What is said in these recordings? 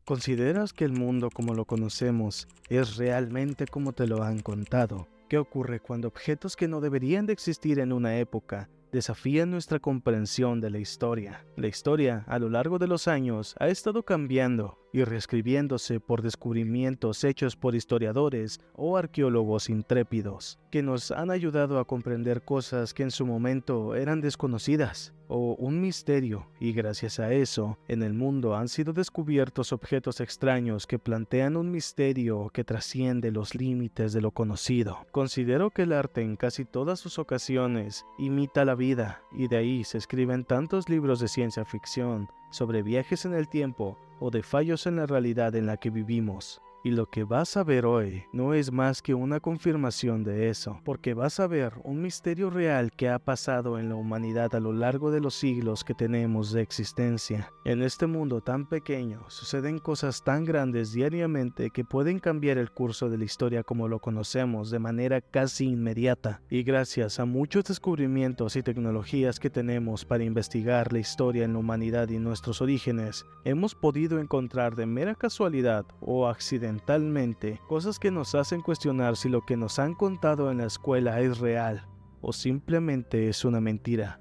¿Consideras que el mundo como lo conocemos es realmente como te lo han contado? ¿Qué ocurre cuando objetos que no deberían de existir en una época desafían nuestra comprensión de la historia? La historia, a lo largo de los años, ha estado cambiando y reescribiéndose por descubrimientos hechos por historiadores o arqueólogos intrépidos, que nos han ayudado a comprender cosas que en su momento eran desconocidas o un misterio, y gracias a eso, en el mundo han sido descubiertos objetos extraños que plantean un misterio que trasciende los límites de lo conocido. Considero que el arte en casi todas sus ocasiones imita la vida, y de ahí se escriben tantos libros de ciencia ficción sobre viajes en el tiempo o de fallos en la realidad en la que vivimos. Y lo que vas a ver hoy no es más que una confirmación de eso, porque vas a ver un misterio real que ha pasado en la humanidad a lo largo de los siglos que tenemos de existencia. En este mundo tan pequeño suceden cosas tan grandes diariamente que pueden cambiar el curso de la historia como lo conocemos de manera casi inmediata. Y gracias a muchos descubrimientos y tecnologías que tenemos para investigar la historia en la humanidad y nuestros orígenes, hemos podido encontrar de mera casualidad o accidentalmente cosas que nos hacen cuestionar si lo que nos han contado en la escuela es real o simplemente es una mentira.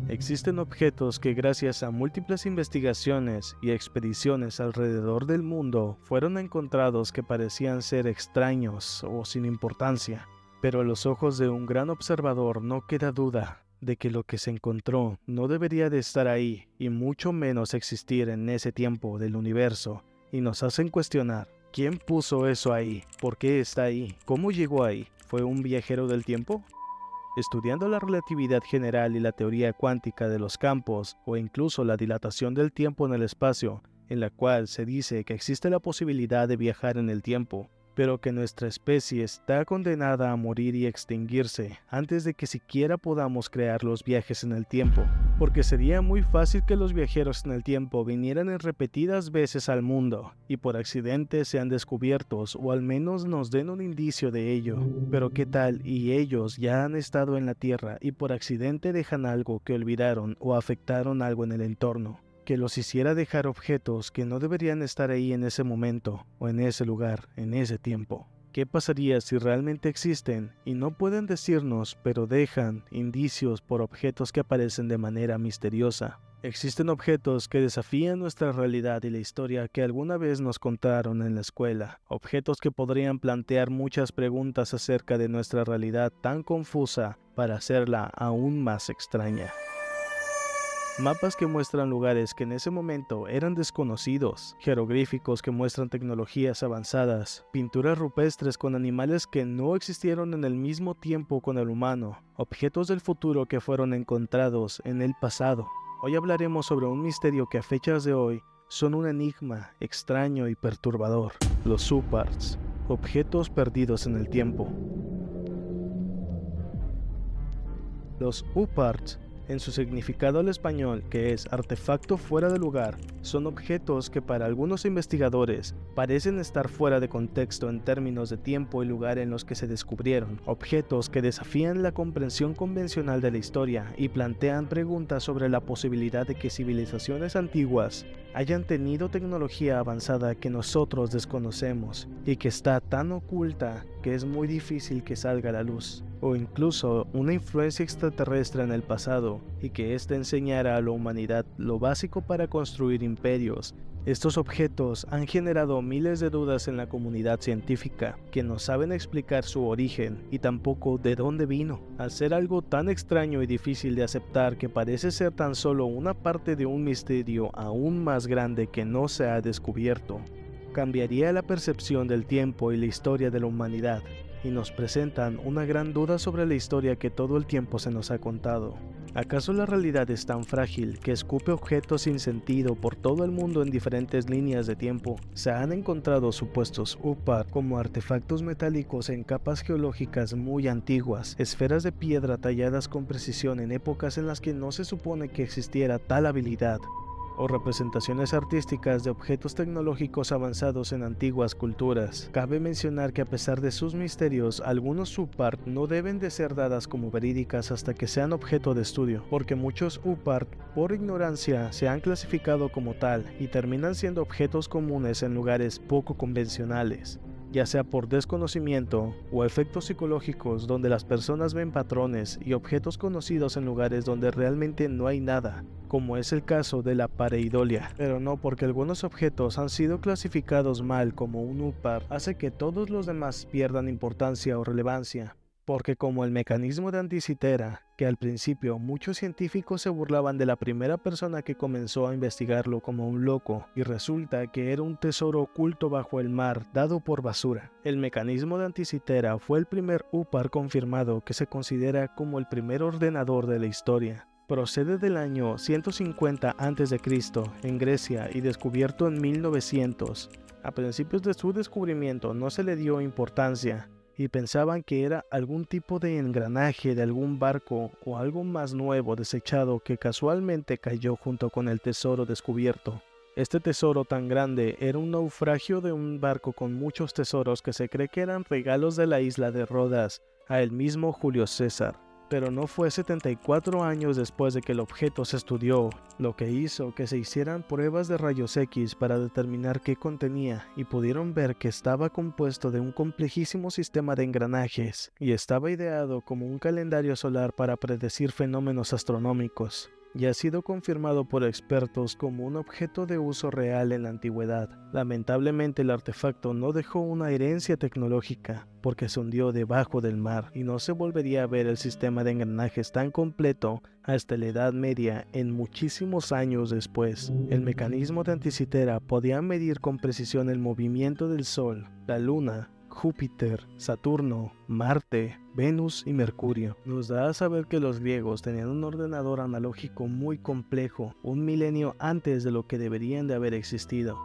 Existen objetos que gracias a múltiples investigaciones y expediciones alrededor del mundo fueron encontrados que parecían ser extraños o sin importancia, pero a los ojos de un gran observador no queda duda de que lo que se encontró no debería de estar ahí y mucho menos existir en ese tiempo del universo. Y nos hacen cuestionar, ¿quién puso eso ahí? ¿Por qué está ahí? ¿Cómo llegó ahí? ¿Fue un viajero del tiempo? Estudiando la relatividad general y la teoría cuántica de los campos, o incluso la dilatación del tiempo en el espacio, en la cual se dice que existe la posibilidad de viajar en el tiempo, pero que nuestra especie está condenada a morir y extinguirse antes de que siquiera podamos crear los viajes en el tiempo, porque sería muy fácil que los viajeros en el tiempo vinieran en repetidas veces al mundo y por accidente sean descubiertos o al menos nos den un indicio de ello. Pero ¿qué tal y ellos ya han estado en la Tierra y por accidente dejan algo que olvidaron o afectaron algo en el entorno, que los hiciera dejar objetos que no deberían estar ahí en ese momento o en ese lugar, en ese tiempo? ¿Qué pasaría si realmente existen y no pueden decirnos, pero dejan indicios por objetos que aparecen de manera misteriosa? Existen objetos que desafían nuestra realidad y la historia que alguna vez nos contaron en la escuela, objetos que podrían plantear muchas preguntas acerca de nuestra realidad tan confusa para hacerla aún más extraña. Mapas que muestran lugares que en ese momento eran desconocidos, jeroglíficos que muestran tecnologías avanzadas, pinturas rupestres con animales que no existieron en el mismo tiempo con el humano, objetos del futuro que fueron encontrados en el pasado. Hoy hablaremos sobre un misterio que a fechas de hoy son un enigma extraño y perturbador: los UPARTS, objetos perdidos en el tiempo. Los UPARTS, en su significado al español, que es artefacto fuera de lugar, son objetos que para algunos investigadores parecen estar fuera de contexto en términos de tiempo y lugar en los que se descubrieron, objetos que desafían la comprensión convencional de la historia y plantean preguntas sobre la posibilidad de que civilizaciones antiguas hayan tenido tecnología avanzada que nosotros desconocemos y que está tan oculta que es muy difícil que salga a la luz, o incluso una influencia extraterrestre en el pasado y que ésta enseñara a la humanidad lo básico para construir imperios. Estos objetos han generado miles de dudas en la comunidad científica, que no saben explicar su origen y tampoco de dónde vino, al ser algo tan extraño y difícil de aceptar que parece ser tan solo una parte de un misterio aún más grande que no se ha descubierto. Cambiaría la percepción del tiempo y la historia de la humanidad, y nos presentan una gran duda sobre la historia que todo el tiempo se nos ha contado. ¿Acaso la realidad es tan frágil que escupe objetos sin sentido por todo el mundo en diferentes líneas de tiempo? Se han encontrado supuestos UPAR como artefactos metálicos en capas geológicas muy antiguas, esferas de piedra talladas con precisión en épocas en las que no se supone que existiera tal habilidad, o representaciones artísticas de objetos tecnológicos avanzados en antiguas culturas. Cabe mencionar que a pesar de sus misterios, algunos UPART no deben de ser dadas como verídicas hasta que sean objeto de estudio, porque muchos UPART por ignorancia se han clasificado como tal y terminan siendo objetos comunes en lugares poco convencionales, ya sea por desconocimiento o efectos psicológicos donde las personas ven patrones y objetos conocidos en lugares donde realmente no hay nada, como es el caso de la pareidolia. Pero no porque algunos objetos han sido clasificados mal como un UPAR hace que todos los demás pierdan importancia o relevancia. Porque como el mecanismo de Anticitera, que al principio muchos científicos se burlaban de la primera persona que comenzó a investigarlo como un loco, y resulta que era un tesoro oculto bajo el mar dado por basura. El mecanismo de Anticitera fue el primer UPAR confirmado que se considera como el primer ordenador de la historia. Procede del año 150 a.C. en Grecia y descubierto en 1900. A principios de su descubrimiento no se le dio importancia, y pensaban que era algún tipo de engranaje de algún barco o algo más nuevo desechado que casualmente cayó junto con el tesoro descubierto. Este tesoro tan grande era un naufragio de un barco con muchos tesoros que se cree que eran regalos de la isla de Rodas a el mismo Julio César. Pero no fue 74 años después de que el objeto se estudió, lo que hizo que se hicieran pruebas de rayos X para determinar qué contenía, y pudieron ver que estaba compuesto de un complejísimo sistema de engranajes, y estaba ideado como un calendario solar para predecir fenómenos astronómicos. Y ha sido confirmado por expertos como un objeto de uso real en la antigüedad. Lamentablemente el artefacto no dejó una herencia tecnológica, porque se hundió debajo del mar y no se volvería a ver el sistema de engranajes tan completo hasta la Edad Media en muchísimos años después. El mecanismo de Anticitera podía medir con precisión el movimiento del Sol, la Luna, Júpiter, Saturno, Marte, Venus y Mercurio. Nos da a saber que los griegos tenían un ordenador analógico muy complejo, un milenio antes de lo que deberían de haber existido.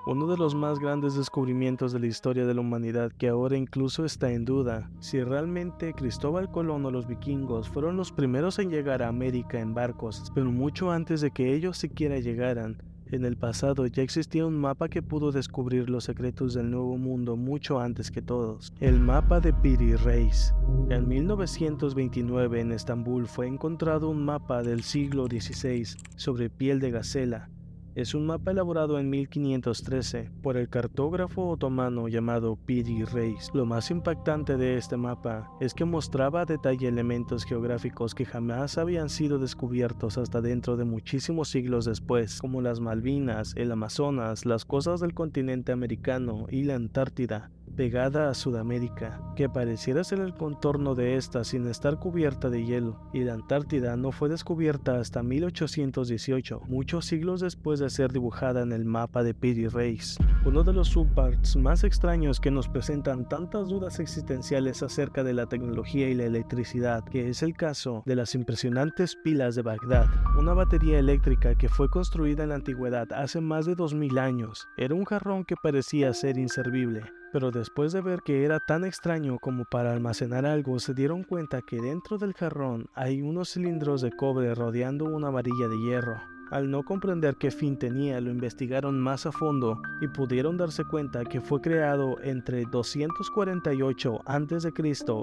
Uno de los más grandes descubrimientos de la historia de la humanidad que ahora incluso está en duda, si realmente Cristóbal Colón o los vikingos fueron los primeros en llegar a América en barcos, pero mucho antes de que ellos siquiera llegaran. En el pasado ya existía un mapa que pudo descubrir los secretos del Nuevo Mundo mucho antes que todos, el mapa de Piri Reis. En 1929 en Estambul fue encontrado un mapa del siglo XVI sobre piel de gacela. Es un mapa elaborado en 1513 por el cartógrafo otomano llamado Piri Reis. Lo más impactante de este mapa es que mostraba a detalle elementos geográficos que jamás habían sido descubiertos hasta dentro de muchísimos siglos después, como las Malvinas, el Amazonas, las costas del continente americano y la Antártida, pegada a Sudamérica, que pareciera ser el contorno de esta sin estar cubierta de hielo, y la Antártida no fue descubierta hasta 1818, muchos siglos después de ser dibujada en el mapa de Piri Reis. Uno de los subparts más extraños que nos presentan tantas dudas existenciales acerca de la tecnología y la electricidad, que es el caso de las impresionantes pilas de Bagdad, una batería eléctrica que fue construida en la antigüedad hace más de 2000 años. Era un jarrón que parecía ser inservible, pero después de ver que era tan extraño como para almacenar algo, se dieron cuenta que dentro del jarrón hay unos cilindros de cobre rodeando una varilla de hierro. Al no comprender qué fin tenía, lo investigaron más a fondo y pudieron darse cuenta que fue creado entre 248 a.C.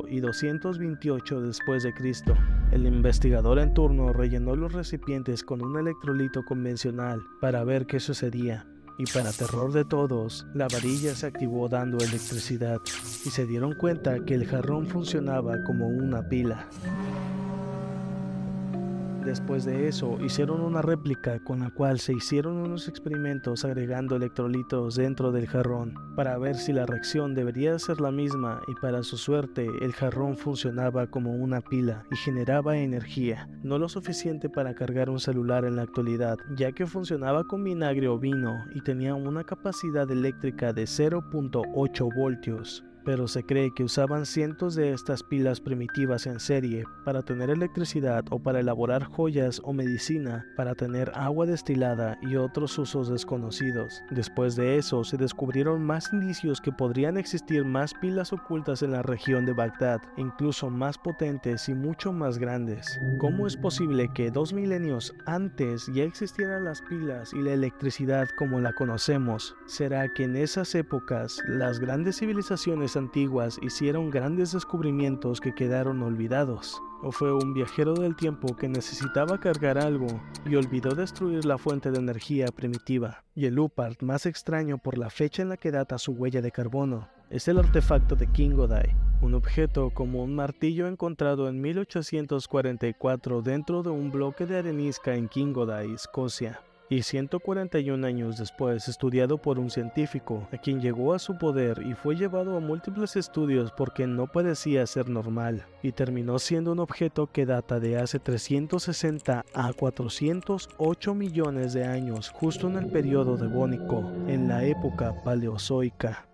y 228 después de Cristo. El investigador en turno rellenó los recipientes con un electrolito convencional para ver qué sucedía. Y para terror de todos, la varilla se activó dando electricidad, y se dieron cuenta que el jarrón funcionaba como una pila. Después de eso, hicieron una réplica con la cual se hicieron unos experimentos agregando electrolitos dentro del jarrón para ver si la reacción debería ser la misma, y para su suerte el jarrón funcionaba como una pila y generaba energía, no lo suficiente para cargar un celular en la actualidad, ya que funcionaba con vinagre o vino y tenía una capacidad eléctrica de 0.8 voltios. pero se cree que usaban cientos de estas pilas primitivas en serie para tener electricidad o para elaborar joyas o medicina, para tener agua destilada y otros usos desconocidos. Después de eso, se descubrieron más indicios que podrían existir más pilas ocultas en la región de Bagdad, incluso más potentes y mucho más grandes. ¿Cómo es posible que 2 milenios antes ya existieran las pilas y la electricidad como la conocemos? ¿Será que en esas épocas las grandes civilizaciones antiguas hicieron grandes descubrimientos que quedaron olvidados? ¿O fue un viajero del tiempo que necesitaba cargar algo y olvidó destruir la fuente de energía primitiva? Y el UPART más extraño por la fecha en la que data su huella de carbono es el artefacto de Kingodai, un objeto como un martillo encontrado en 1844 dentro de un bloque de arenisca en Kingodai, Escocia, y 141 años después estudiado por un científico, a quien llegó a su poder y fue llevado a múltiples estudios porque no parecía ser normal, y terminó siendo un objeto que data de hace 360 a 408 millones de años, justo en el periodo devónico, en la época paleozoica.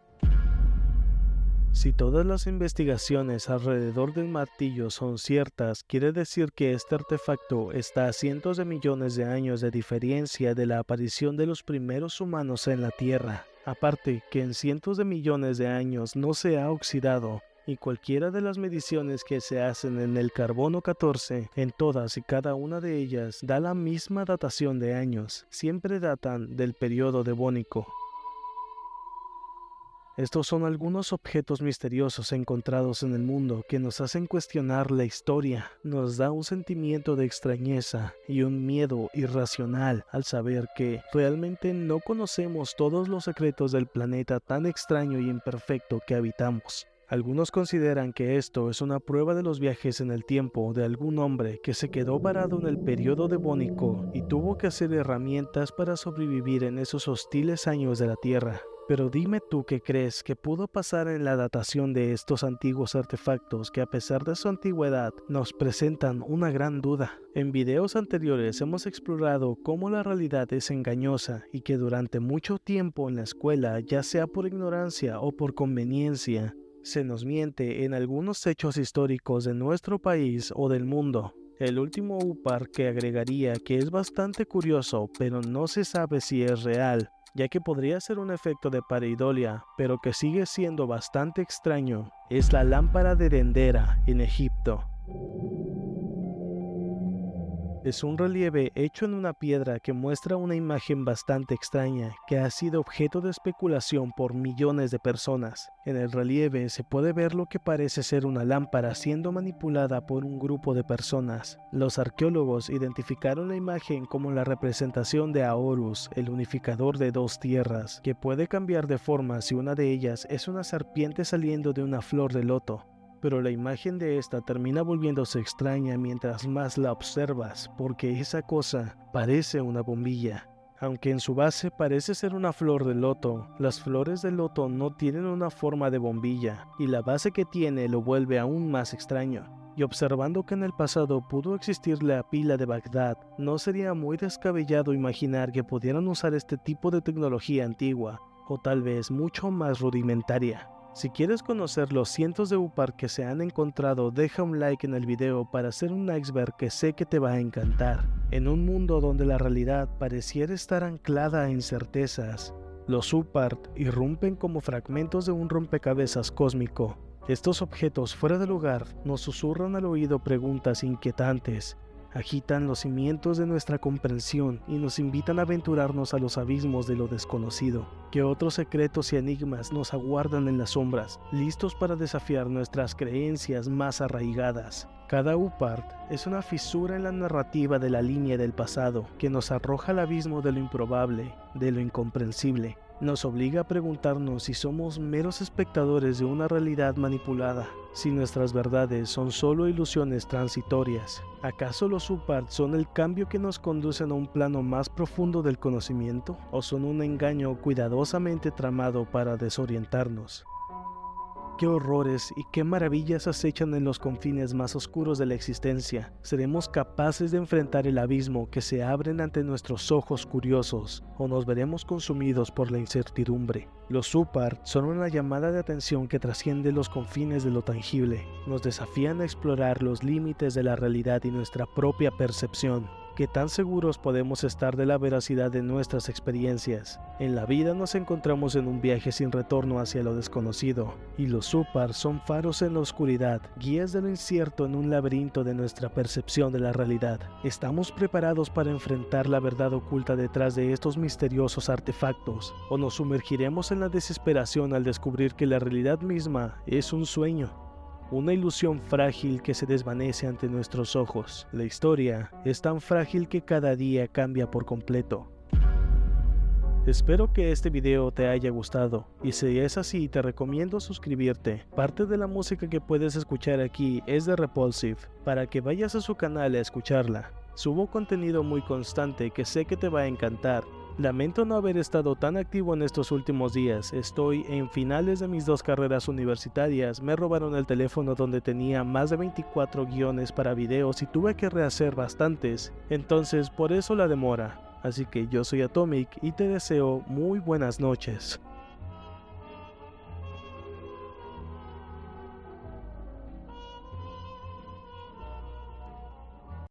Si todas las investigaciones alrededor del martillo son ciertas, quiere decir que este artefacto está a cientos de millones de años de diferencia de la aparición de los primeros humanos en la Tierra. Aparte que en cientos de millones de años no se ha oxidado, y cualquiera de las mediciones que se hacen en el carbono 14, en todas y cada una de ellas, da la misma datación de años. Siempre datan del periodo devónico. Estos son algunos objetos misteriosos encontrados en el mundo que nos hacen cuestionar la historia, nos da un sentimiento de extrañeza y un miedo irracional al saber que realmente no conocemos todos los secretos del planeta tan extraño y imperfecto que habitamos. Algunos consideran que esto es una prueba de los viajes en el tiempo de algún hombre que se quedó varado en el periodo devónico y tuvo que hacer herramientas para sobrevivir en esos hostiles años de la Tierra. Pero dime tú qué crees que pudo pasar en la datación de estos antiguos artefactos que a pesar de su antigüedad nos presentan una gran duda. En videos anteriores hemos explorado cómo la realidad es engañosa y que durante mucho tiempo en la escuela, ya sea por ignorancia o por conveniencia, se nos miente en algunos hechos históricos de nuestro país o del mundo. El último UPAR que agregaría que es bastante curioso, pero no se sabe si es real, ya que podría ser un efecto de pareidolia, pero que sigue siendo bastante extraño, es la lámpara de Dendera en Egipto. Es un relieve hecho en una piedra que muestra una imagen bastante extraña que ha sido objeto de especulación por millones de personas. En el relieve se puede ver lo que parece ser una lámpara siendo manipulada por un grupo de personas. Los arqueólogos identificaron la imagen como la representación de Horus, el unificador de dos tierras, que puede cambiar de forma si una de ellas es una serpiente saliendo de una flor de loto. Pero la imagen de esta termina volviéndose extraña mientras más la observas, porque esa cosa parece una bombilla. Aunque en su base parece ser una flor de loto, las flores de loto no tienen una forma de bombilla, y la base que tiene lo vuelve aún más extraño. Y observando que en el pasado pudo existir la pila de Bagdad, no sería muy descabellado imaginar que pudieran usar este tipo de tecnología antigua, o tal vez mucho más rudimentaria. Si quieres conocer los cientos de UPAR que se han encontrado, deja un like en el video para hacer un iceberg que sé que te va a encantar. En un mundo donde la realidad pareciera estar anclada en certezas, los UPAR irrumpen como fragmentos de un rompecabezas cósmico. Estos objetos fuera de lugar nos susurran al oído preguntas inquietantes, agitan los cimientos de nuestra comprensión y nos invitan a aventurarnos a los abismos de lo desconocido. ¿Qué otros secretos y enigmas nos aguardan en las sombras, listos para desafiar nuestras creencias más arraigadas? Cada UPAR es una fisura en la narrativa de la línea del pasado que nos arroja al abismo de lo improbable, de lo incomprensible. Nos obliga a preguntarnos si somos meros espectadores de una realidad manipulada, si nuestras verdades son solo ilusiones transitorias. ¿Acaso los UPAR son el cambio que nos conducen a un plano más profundo del conocimiento? ¿O son un engaño cuidadosamente tramado para desorientarnos? qué horrores y qué maravillas acechan en los confines más oscuros de la existencia. ¿Seremos capaces de enfrentar el abismo que se abren ante nuestros ojos curiosos o nos veremos consumidos por la incertidumbre? Los Supar son una llamada de atención que trasciende los confines de lo tangible. Nos desafían a explorar los límites de la realidad y nuestra propia percepción. ¿Qué tan seguros podemos estar de la veracidad de nuestras experiencias? En la vida nos encontramos en un viaje sin retorno hacia lo desconocido, y los Supar son faros en la oscuridad, guías de lo incierto en un laberinto de nuestra percepción de la realidad. ¿Estamos preparados para enfrentar la verdad oculta detrás de estos misteriosos artefactos? ¿O nos sumergiremos en la desesperación al descubrir que la realidad misma es un sueño? Una ilusión frágil que se desvanece ante nuestros ojos. La historia es tan frágil que cada día cambia por completo. Espero que este video te haya gustado, y si es así te recomiendo suscribirte. Parte de la música que puedes escuchar aquí es de Repulsive, para que vayas a su canal a escucharla. Subo contenido muy constante que sé que te va a encantar. Lamento no haber estado tan activo en estos últimos días. Estoy en finales de mis 2 carreras universitarias. Me robaron el teléfono donde tenía más de 24 guiones para videos y tuve que rehacer bastantes. Entonces por eso la demora. Así que yo soy Atomic y te deseo muy buenas noches.